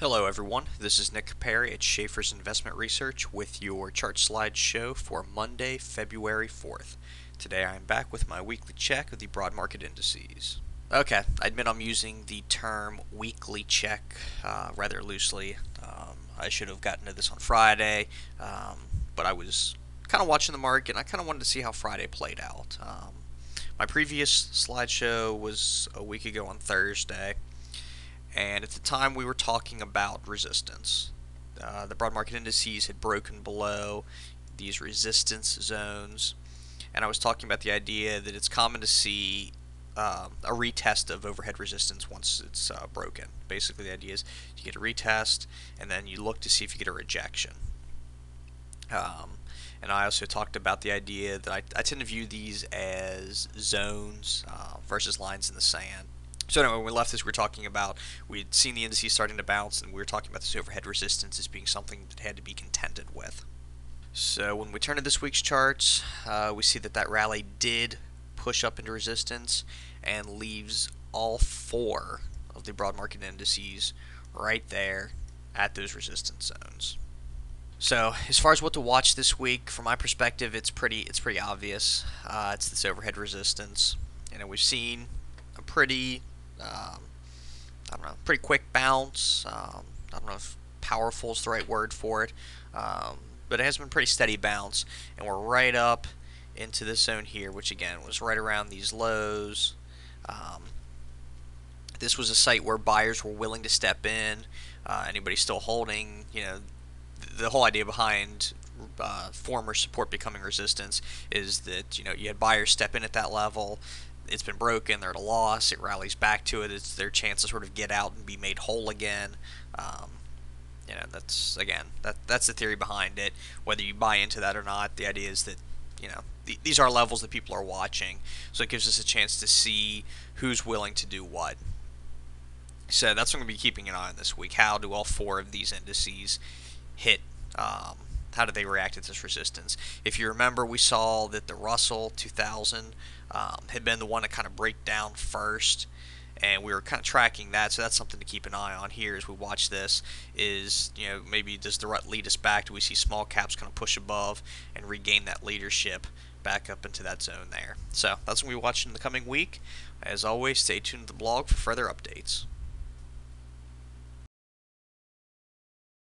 Hello everyone, this is Nick Perry at Schaefer's Investment Research with your chart slideshow for Monday, February 4th. Today I am back with my weekly check of the broad market indices. Okay, I admit I'm using the term weekly check rather loosely. I should have gotten to this on Friday, but I was kind of watching the market and I kind of wanted to see how Friday played out. My previous slideshow was a week ago on Thursday. And at the time, we were talking about resistance. The broad market indices had broken below these resistance zones, and I was talking about the idea that it's common to see a retest of overhead resistance once it's broken. Basically, the idea is you get a retest, and then you look to see if you get a rejection. And I also talked about the idea that I tend to view these as zones versus lines in the sand. So anyway, when we left this, we were talking about, we'd seen the indices starting to bounce, and we were talking about this overhead resistance as being something that had to be contended with. So when we turn to this week's charts, we see that rally did push up into resistance and leaves all four of the broad market indices right there at those resistance zones. So as far as what to watch this week, from my perspective, it's pretty obvious. It's this overhead resistance. We've seen a pretty pretty quick bounce. I don't know if powerful is the right word for it, but it has been a pretty steady bounce, and we're right up into this zone here, which again was right around these lows. This was a site where buyers were willing to step in. Anybody still holding, the whole idea behind former support becoming resistance is that you had buyers step in at that level. It's been broken, they're at a loss, it rallies back to it, it's their chance to sort of get out and be made whole again. That's the theory behind it. Whether you buy into that or not, the idea is that these are levels that people are watching, so it gives us a chance to see who's willing to do what. So that's what I'm going to be keeping an eye on this week. How do all four of these indices hit? How do they react to this resistance? If you remember, we saw that the Russell 2000 had been the one to kind of break down first, and we were kind of tracking that, so that's something to keep an eye on here as we watch this. Is maybe does the rut lead us back? Do we see small caps kind of push above and regain that leadership back up into that zone there? So that's what we watch in the coming week. As always, stay tuned to the blog for further updates.